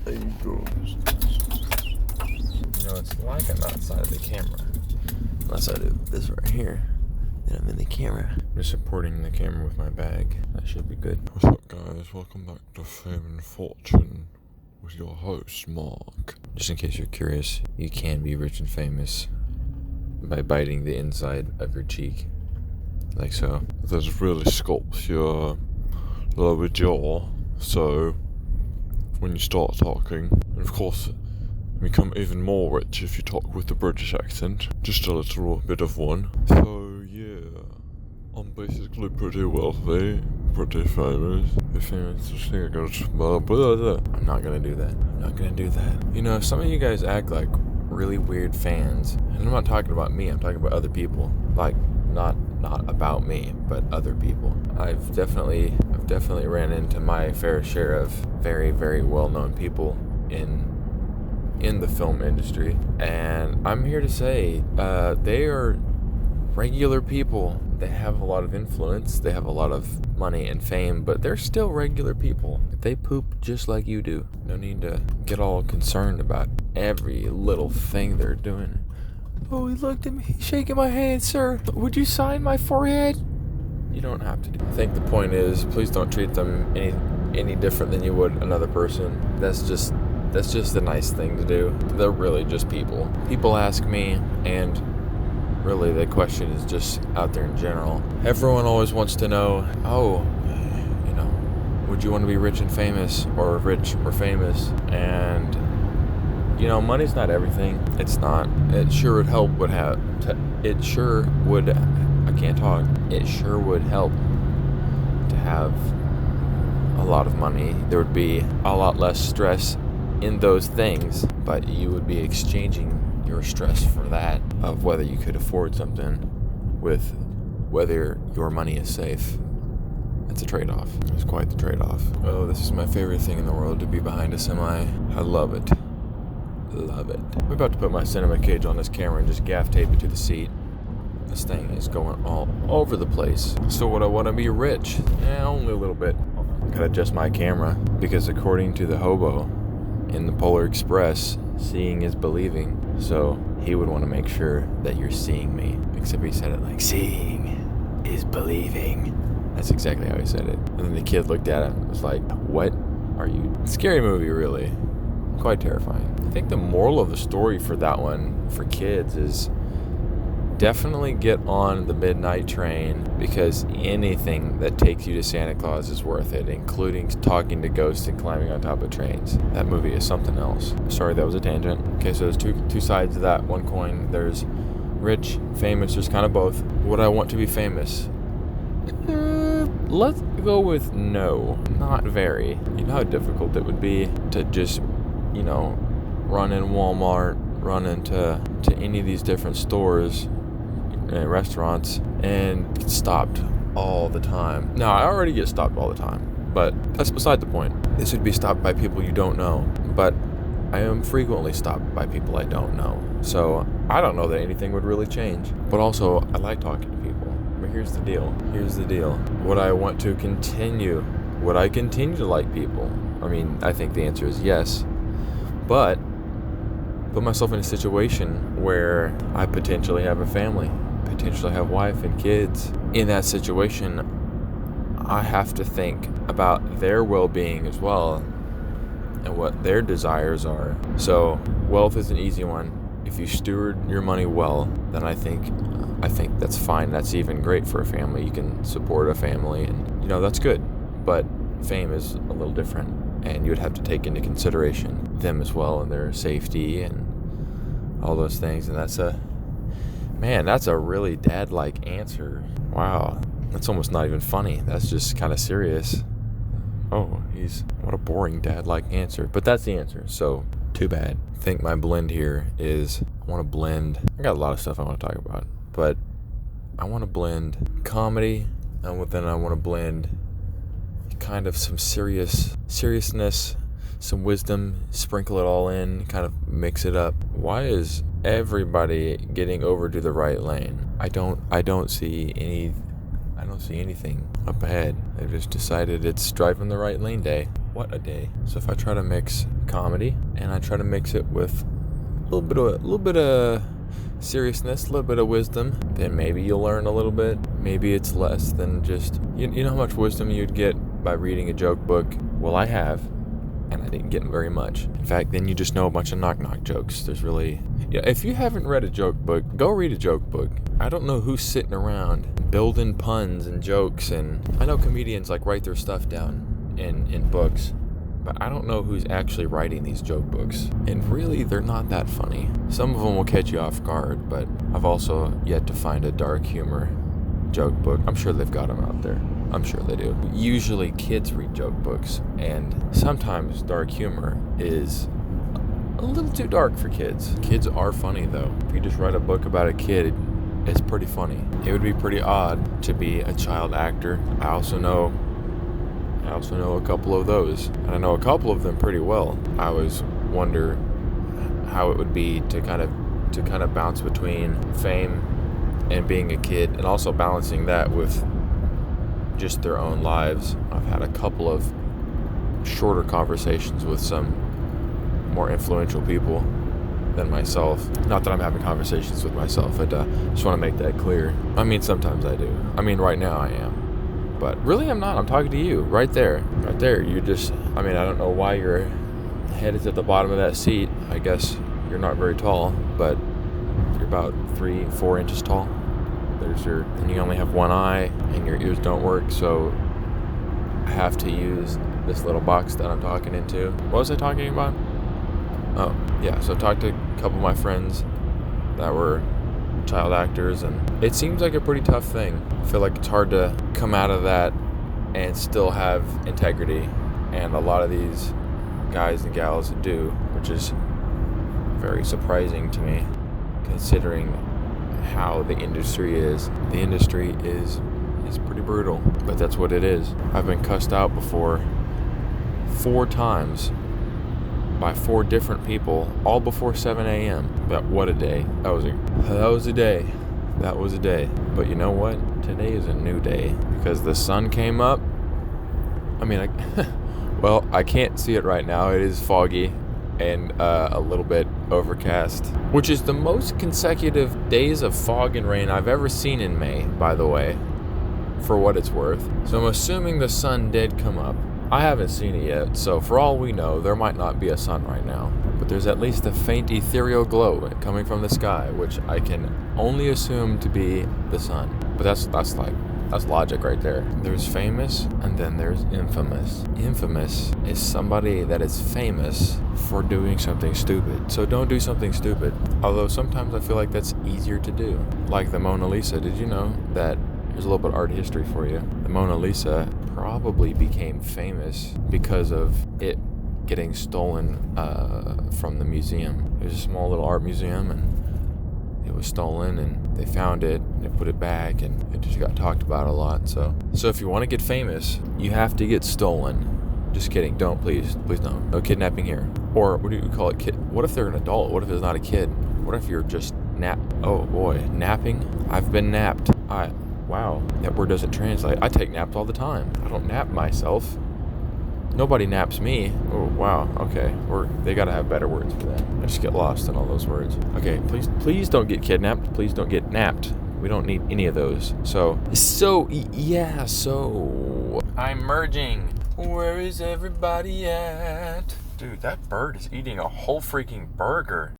There you go. You know, it's like I'm outside of the camera. Unless I do this right here, then I'm in the camera. I'm just supporting the camera with my bag. That should be good. What's up, guys? Welcome back to Fame and Fortune with your host, Mark. Just in case you're curious, you can be rich and famous by biting the inside of your cheek. Like so. This really sculpts your lower jaw, so when you start talking, and of course, you become even more rich if you talk with a British accent. Just a little bit of one. So, yeah, I'm basically pretty wealthy, pretty famous. If you I'm not gonna do that. I'm not gonna do that. You know, some of you guys act like really weird fans. And I'm not talking about me, I'm talking about other people. Like, not about me, but other people. I've definitely ran into my fair share of very, very well-known people in the film industry, and I'm here to say they are regular people. They have a lot of influence, they have a lot of money and fame, but they're still regular people. They poop just like you do. No need to get all concerned about every little thing they're doing. Oh, he looked at me, shaking my hand, sir. Would you sign my forehead? You don't have to do. I think the point is, please don't treat them any different than you would another person. That's just a nice thing to do. They're really just people. People ask me, and really the question is just out there in general. Everyone always wants to know, would you want to be rich and famous, or rich or famous? And money's not everything. It's not. It sure would help. It sure would help to have a lot of money. There would be a lot less stress in those things, but you would be exchanging your stress for that of whether you could afford something with whether your money is safe. It's a trade-off. It's quite the trade-off. Oh, this is my favorite thing in the world, to be behind a semi. I love it. Love it. I'm about to put my cinema cage on this camera and just gaff tape it to the seat. This thing is going all over the place. So would I want to be rich? Only a little bit. Gotta adjust my camera, because according to the hobo in the Polar Express, seeing is believing. So he would want to make sure that you're seeing me. Except he said it like, seeing is believing. That's exactly how he said it. And then the kid looked at him and was like, what are you? Scary movie, really. Quite terrifying. I think the moral of the story for that one, for kids, is definitely get on the midnight train, because anything that takes you to Santa Claus is worth it, including talking to ghosts and climbing on top of trains. That movie is something else. Sorry, that was a tangent. Okay, so there's two sides of that one coin. There's rich, famous, there's kind of both. Would I want to be famous? Let's go with no. Not very. You know how difficult it would be to just, run in Walmart, run into any of these different stores and restaurants and get stopped all the time. Now, I already get stopped all the time, but that's beside the point. This would be stopped by people you don't know, but I am frequently stopped by people I don't know. So I don't know that anything would really change. But also, I like talking to people. But here's the deal. Would I want to continue? Would I continue to like people? I mean, I think the answer is yes. But put myself in a situation where I potentially have a family, potentially have wife and kids. In that situation, I have to think about their well-being as well and what their desires are. So wealth is an easy one. If you steward your money well, then I think that's fine. That's even great for a family. You can support a family, and that's good. But fame is a little different, and you would have to take into consideration them as well and their safety and all those things. And that's a really dad-like answer. Wow, that's almost not even funny. That's just kind of serious. Oh, what a boring dad-like answer. But that's the answer, so too bad. I think my blend here is, I want to blend, I got a lot of stuff I want to talk about, but I want to blend comedy, and then I want to blend kind of some seriousness, some wisdom, sprinkle it all in, kind of mix it up. Why is everybody getting over to the right lane? I don't see anything up ahead. They've just decided it's driving the right lane day. what a day. So if I try to mix comedy and I try to mix it with a little bit of seriousness, a little bit of wisdom, then maybe you'll learn a little bit. Maybe it's less than just, you know how much wisdom you'd get by reading a joke book? Well, I have, and I didn't get very much. In fact, then you just know a bunch of knock-knock jokes. There's really, if you haven't read a joke book, go read a joke book. I don't know who's sitting around building puns and jokes, and I know comedians like write their stuff down in books, but I don't know who's actually writing these joke books. And really, they're not that funny. Some of them will catch you off guard, but I've also yet to find a dark humor joke book. I'm sure they've got them out there. I'm sure they do. Usually kids read joke books, and sometimes dark humor is a little too dark for kids. Kids are funny though. If you just write a book about a kid, it's pretty funny. It would be pretty odd to be a child actor. I also know a couple of those, and I know a couple of them pretty well. I always wonder how it would be to kind of bounce between fame and being a kid, and also balancing that with just their own lives. I've had a couple of shorter conversations with some more influential people than myself. Not that I'm having conversations with myself, I just want to make that clear. I mean, sometimes I do. I mean, right now I am. But really, I'm not. I'm talking to you right there. Right there. You just, I don't know why your head is at the bottom of that seat. I guess you're not very tall, but you're about 3-4 inches tall. And you only have one eye, and your ears don't work, so I have to use this little box that I'm talking into. What was I talking about? Oh, yeah, so I talked to a couple of my friends that were child actors, and it seems like a pretty tough thing. I feel like it's hard to come out of that and still have integrity, and a lot of these guys and gals do, which is very surprising to me, considering how the industry is. The industry is pretty brutal, but that's what it is. I've been cussed out before 4 times by 4 different people, all before 7 a.m. But what a day. That was a day. That was a day. But you know what? Today is a new day, because the sun came up. Well, I can't see it right now. It is foggy and a little bit overcast, which is the most consecutive days of fog and rain I've ever seen in May, by the way, for what it's worth. So I'm assuming the sun did come up. I haven't seen it yet, so for all we know, there might not be a sun right now, but there's at least a faint ethereal glow coming from the sky, which I can only assume to be the sun. But that's logic right there. There's famous, and then there's infamous. Infamous is somebody that is famous for doing something stupid. So don't do something stupid. Although sometimes I feel like that's easier to do. Like the Mona Lisa. Did you know that? Here's a little bit of art history for you. The Mona Lisa probably became famous because of it getting stolen from the museum. It was a small little art museum, and it was stolen, and they found it, and they put it back, and it just got talked about a lot. So if you want to get famous, you have to get stolen. Just kidding. Don't, please don't. No kidnapping here. Or what do you call it? What if they're an adult? What if it's not a kid? What if you're just oh boy, napping? I've been napped. Wow, that word doesn't translate. I take naps all the time. I don't nap myself. Nobody naps me. Oh, wow, okay. They gotta have better words for that. I just get lost in all those words. Okay, please don't get kidnapped. Please don't get napped. We don't need any of those. So I'm merging. Where is everybody at? Dude, that bird is eating a whole freaking burger.